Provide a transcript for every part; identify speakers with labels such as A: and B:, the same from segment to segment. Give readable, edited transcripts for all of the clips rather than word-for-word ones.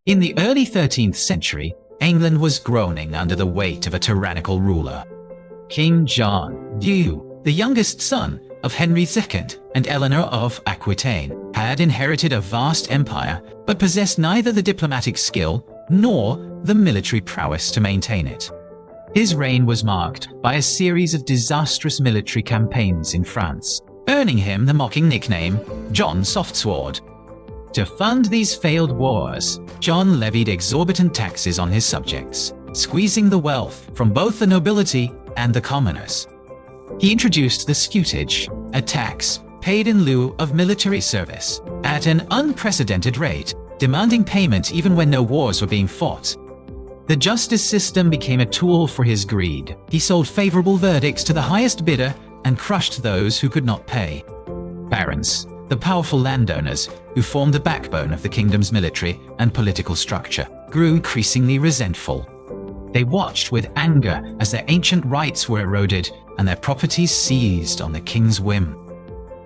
A: In the early 13th century, England was groaning under the weight of a tyrannical ruler. King John, the youngest son of Henry II and Eleanor of Aquitaine, had inherited a vast empire but possessed neither the diplomatic skill nor the military prowess to maintain it. His reign was marked by a series of disastrous military campaigns in France, earning him the mocking nickname John Softsword. To fund these failed wars, John levied exorbitant taxes on his subjects, squeezing the wealth from both the nobility and the commoners. He introduced the scutage, a tax paid in lieu of military service, at an unprecedented rate, demanding payment even when no wars were being fought. The justice system became a tool for his greed. He sold favorable verdicts to the highest bidder and crushed those who could not pay. Barons, the powerful landowners who formed the backbone of the kingdom's military and political structure, grew increasingly resentful. They watched with anger as their ancient rights were eroded and their properties seized on the king's whim.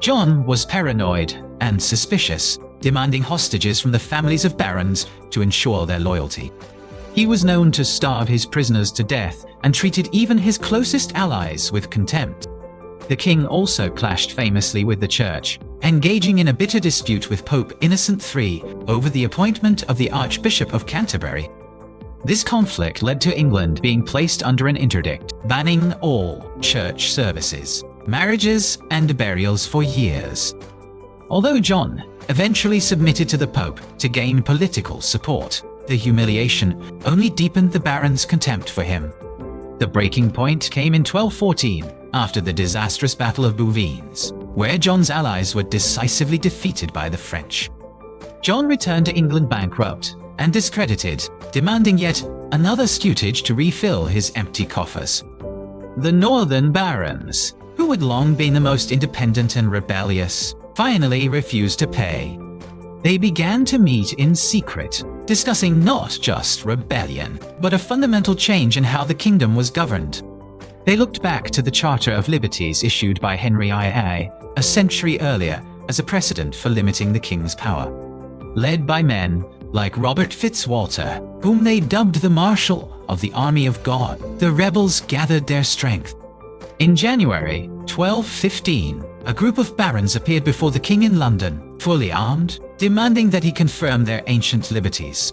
A: John was paranoid and suspicious, demanding hostages from the families of barons to ensure their loyalty. He was known to starve his prisoners to death and treated even his closest allies with contempt. The king also clashed famously with the church, engaging in a bitter dispute with Pope Innocent III over the appointment of the Archbishop of Canterbury. This conflict led to England being placed under an interdict, banning all church services, marriages, and burials for years. Although John eventually submitted to the Pope to gain political support, the humiliation only deepened the barons' contempt for him. The breaking point came in 1214, after the disastrous Battle of Bouvines, where John's allies were decisively defeated by the French. John returned to England bankrupt and discredited, demanding yet another scutage to refill his empty coffers. The northern barons, who had long been the most independent and rebellious, finally refused to pay. They began to meet in secret, discussing not just rebellion, but a fundamental change in how the kingdom was governed. They looked back to the Charter of Liberties issued by Henry II a century earlier as a precedent for limiting the king's power. Led by men like Robert Fitzwalter, whom they dubbed the Marshal of the Army of God, the rebels gathered their strength. In January 1215, a group of barons appeared before the king in London, fully armed, demanding that he confirm their ancient liberties.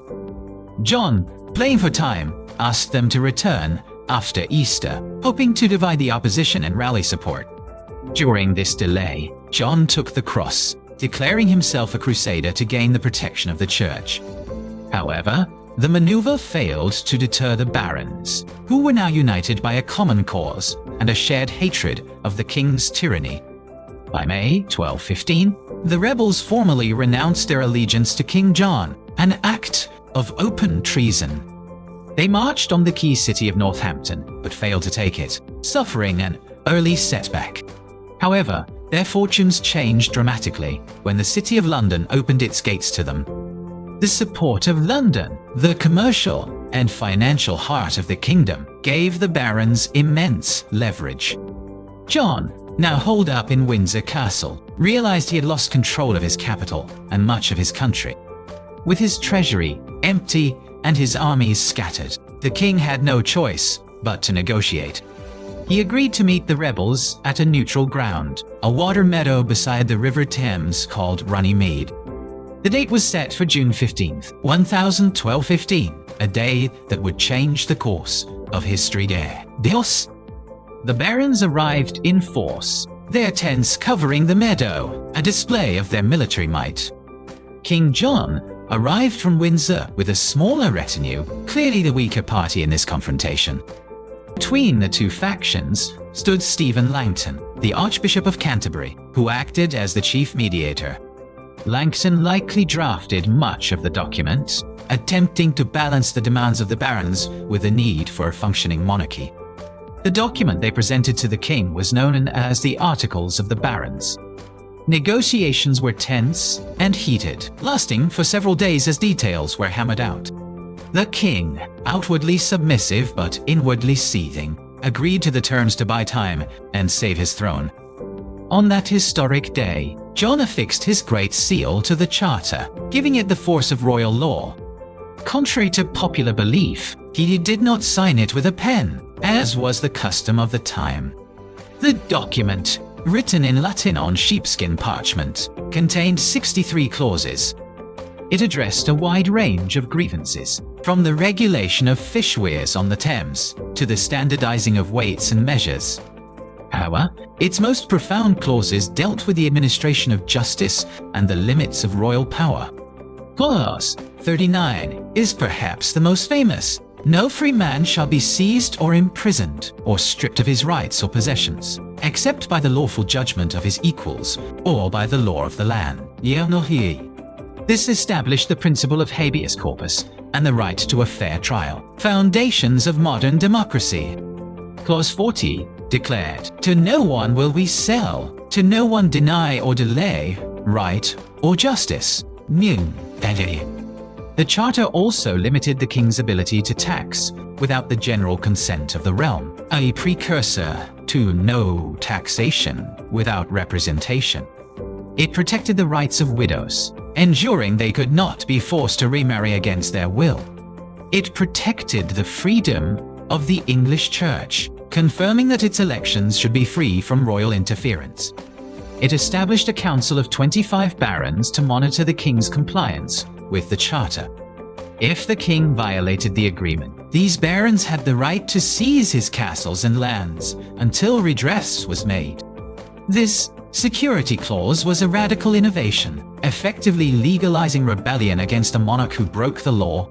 A: John, playing for time, asked them to return after Easter, hoping to divide the opposition and rally support. During this delay, John took the cross, declaring himself a crusader to gain the protection of the church. However, the maneuver failed to deter the barons, who were now united by a common cause and a shared hatred of the king's tyranny. By May 1215, the rebels formally renounced their allegiance to King John, an act of open treason. They marched on the key city of Northampton, but failed to take it, suffering an early setback. However, their fortunes changed dramatically when the City of London opened its gates to them. The support of London, the commercial and financial heart of the kingdom, gave the barons immense leverage. John, now holed up in Windsor Castle, realized he had lost control of his capital and much of his country. With his treasury empty and his armies scattered, the king had no choice but to negotiate. He agreed to meet the rebels at a neutral ground, a water meadow beside the River Thames called Runnymede. The date was set for June 15th, 1215, a day that would change the course of history. Dios. The barons arrived in force, their tents covering the meadow, a display of their military might. King John arrived from Windsor with a smaller retinue, clearly the weaker party in this confrontation. Between the two factions stood Stephen Langton, the Archbishop of Canterbury, who acted as the chief mediator. Langton likely drafted much of the document, attempting to balance the demands of the barons with the need for a functioning monarchy. The document they presented to the king was known as the Articles of the Barons. Negotiations were tense and heated, lasting for several days as details were hammered out. The king, outwardly submissive but inwardly seething, agreed to the terms to buy time and save his throne. On that historic day, John affixed his Great Seal to the Charter, giving it the force of royal law. Contrary to popular belief, he did not sign it with a pen, as was the custom of the time. The document, written in Latin on sheepskin parchment, contained 63 clauses. It addressed a wide range of grievances, from the regulation of fish weirs on the Thames to the standardizing of weights and measures. However, its most profound clauses dealt with the administration of justice and the limits of royal power. Clause 39 is perhaps the most famous. No free man shall be seized or imprisoned or stripped of his rights or possessions, except by the lawful judgment of his equals or by the law of the land. This established the principle of habeas corpus and the right to a fair trial, foundations of modern democracy. Clause 40 declared, "To no one will we sell, to no one deny or delay, right or justice." The Charter also limited the king's ability to tax without the general consent of the realm, a precursor to no taxation without representation. It protected the rights of widows, ensuring they could not be forced to remarry against their will. It protected the freedom of the English Church, confirming that its elections should be free from royal interference. It established a council of 25 barons to monitor the king's compliance with the Charter. If the king violated the agreement, these barons had the right to seize his castles and lands until redress was made. This security clause was a radical innovation, effectively legalizing rebellion against a monarch who broke the law.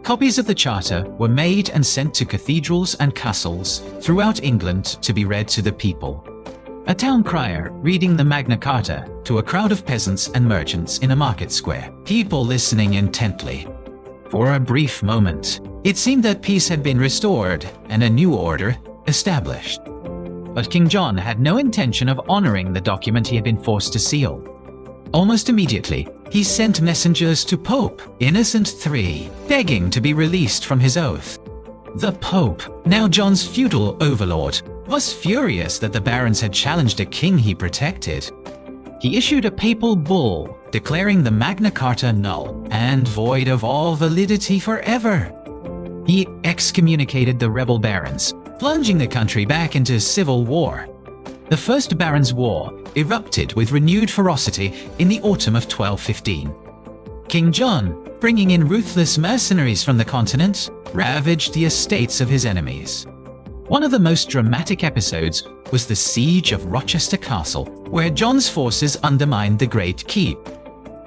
A: Copies of the Charter were made and sent to cathedrals and castles throughout England to be read to the people. A town crier reading the Magna Carta to a crowd of peasants and merchants in a market square, people listening intently. For a brief moment, it seemed that peace had been restored and a new order established. But King John had no intention of honoring the document he had been forced to seal. Almost immediately, he sent messengers to Pope Innocent III, begging to be released from his oath. The Pope, now John's feudal overlord, was furious that the barons had challenged a king he protected. He issued a papal bull declaring the Magna Carta null and void of all validity forever. He excommunicated the rebel barons, plunging the country back into civil war. The First Barons' War erupted with renewed ferocity in the autumn of 1215. King John, bringing in ruthless mercenaries from the continent, ravaged the estates of his enemies. One of the most dramatic episodes was the siege of Rochester Castle, where John's forces undermined the Great Keep.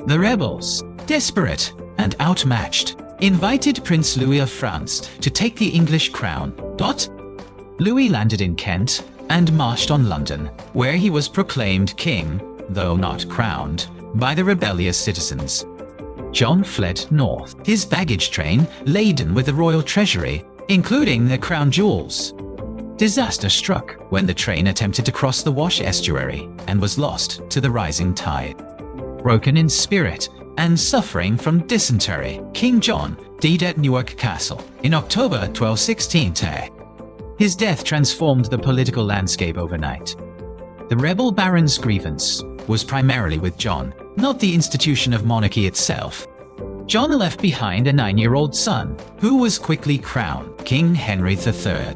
A: The rebels, desperate and outmatched, invited Prince Louis of France to take the English crown. Louis landed in Kent and marched on London, where he was proclaimed king, though not crowned, by the rebellious citizens. John fled north, his baggage train laden with the royal treasury, including the crown jewels. Disaster struck when the train attempted to cross the Wash estuary and was lost to the rising tide. Broken in spirit and suffering from dysentery, King John died at Newark Castle in October 1216. His death transformed the political landscape overnight. The rebel barons' grievance was primarily with John, not the institution of monarchy itself. John left behind a 9-year-old son, who was quickly crowned King Henry III.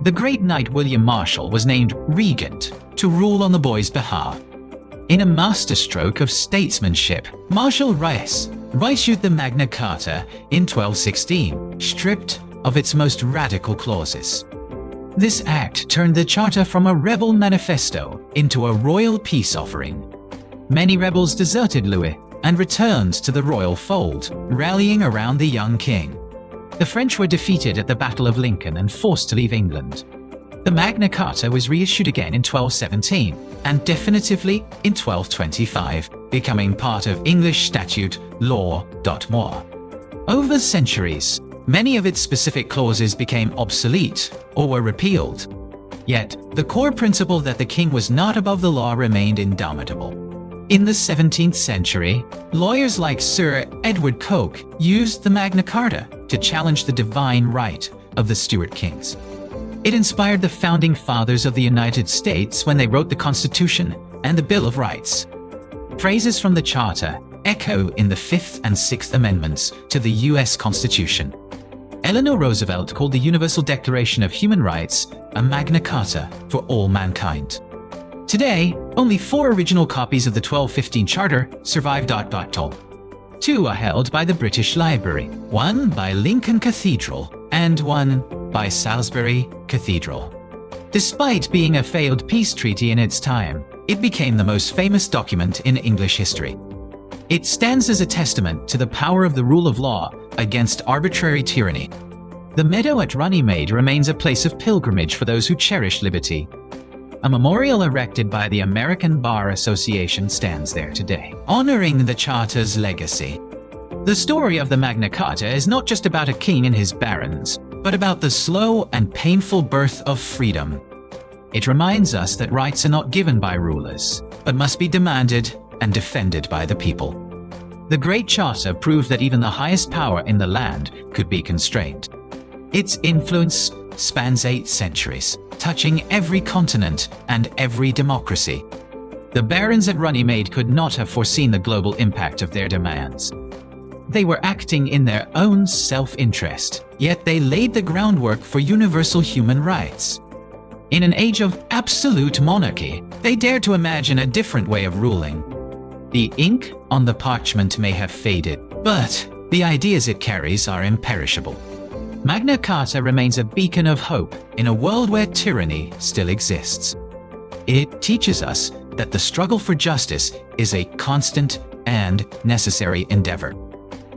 A: The great knight William Marshal was named regent to rule on the boy's behalf. In a masterstroke of statesmanship, Marshal issued the Magna Carta in 1216, stripped of its most radical clauses. This act turned the Charter from a rebel manifesto into a royal peace offering. Many rebels deserted Louis and returned to the royal fold, rallying around the young king. The French were defeated at the Battle of Lincoln and forced to leave England. The Magna Carta was reissued again in 1217 and definitively in 1225, becoming part of English statute law. Over centuries, many of its specific clauses became obsolete or were repealed. Yet, the core principle that the king was not above the law remained indomitable. In the 17th century, lawyers like Sir Edward Coke used the Magna Carta to challenge the divine right of the Stuart kings. It inspired the founding fathers of the United States when they wrote the Constitution and the Bill of Rights. Phrases from the Charter echo in the Fifth and Sixth Amendments to the U.S. Constitution. Eleanor Roosevelt called the Universal Declaration of Human Rights a Magna Carta for all mankind. Today, only 4 original copies of the 1215 Charter survive. 2 are held by the British Library, 1 by Lincoln Cathedral and 1 by Salisbury Cathedral. Despite being a failed peace treaty in its time, it became the most famous document in English history. It stands as a testament to the power of the rule of law against arbitrary tyranny. The meadow at Runnymede remains a place of pilgrimage for those who cherish liberty. A memorial erected by the American Bar Association stands there today, honoring the Charter's legacy. The story of the Magna Carta is not just about a king and his barons, but about the slow and painful birth of freedom. It reminds us that rights are not given by rulers, but must be demanded and defended by the people. The Great Charter proved that even the highest power in the land could be constrained. Its influence spans 8 centuries, touching every continent and every democracy. The barons at Runnymede could not have foreseen the global impact of their demands. They were acting in their own self-interest, yet they laid the groundwork for universal human rights. In an age of absolute monarchy, they dared to imagine a different way of ruling. The ink on the parchment may have faded, but the ideas it carries are imperishable. Magna Carta remains a beacon of hope in a world where tyranny still exists. It teaches us that the struggle for justice is a constant and necessary endeavor.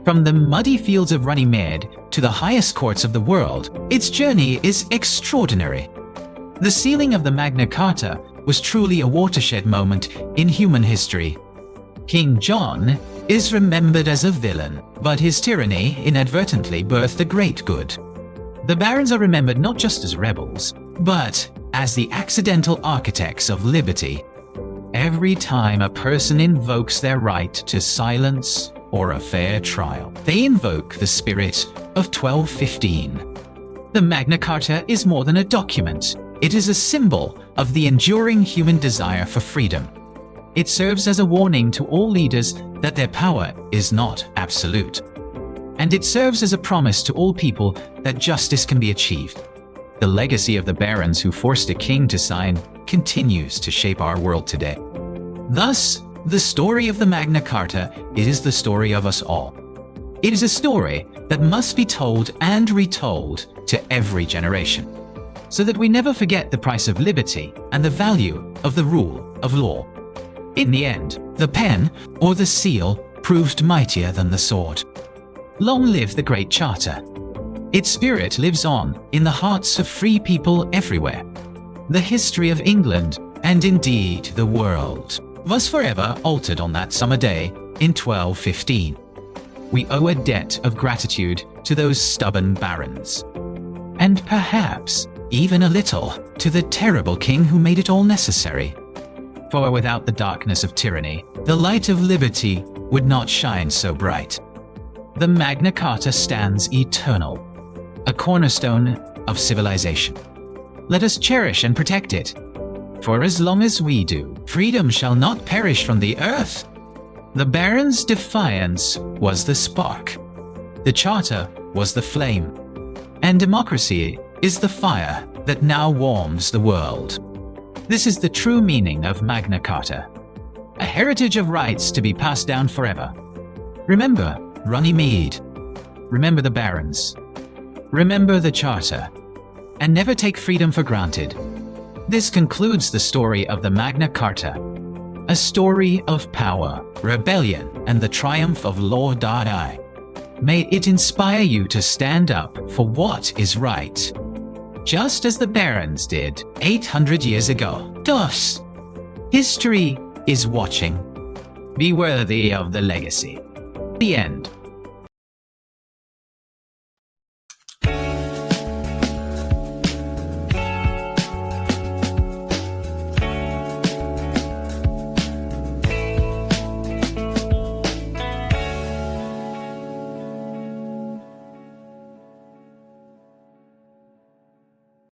A: From the muddy fields of Runnymede to the highest courts of the world, its journey is extraordinary. The sealing of the Magna Carta was truly a watershed moment in human history. King John is remembered as a villain, but his tyranny inadvertently birthed a great good. The barons are remembered not just as rebels, but as the accidental architects of liberty. Every time a person invokes their right to silence or a fair trial, they invoke the spirit of 1215. The Magna Carta is more than a document. It is a symbol of the enduring human desire for freedom. It serves as a warning to all leaders that their power is not absolute. And it serves as a promise to all people that justice can be achieved. The legacy of the barons who forced a king to sign continues to shape our world today. Thus, the story of the Magna Carta is the story of us all. It is a story that must be told and retold to every generation, so that we never forget the price of liberty and the value of the rule of law. In the end, the pen or the seal proved mightier than the sword. Long live the Great Charter. Its spirit lives on in the hearts of free people everywhere. The history of England, and indeed the world, was forever altered on that summer day in 1215. We owe a debt of gratitude to those stubborn barons. And perhaps even a little to the terrible king who made it all necessary. For without the darkness of tyranny, the light of liberty would not shine so bright. The Magna Carta stands eternal, a cornerstone of civilization. Let us cherish and protect it. For as long as we do, freedom shall not perish from the earth. The barons' defiance was the spark. The Charter was the flame. And democracy is the fire that now warms the world. This is the true meaning of Magna Carta, a heritage of rights to be passed down forever. Remember Runnymede, remember the barons, remember the Charter, and never take freedom for granted. This concludes the story of the Magna Carta, a story of power, rebellion, and the triumph of law. May it inspire you to stand up for what is right, just as the barons did 800 years ago. Thus, history is watching. Be worthy of the legacy. The end.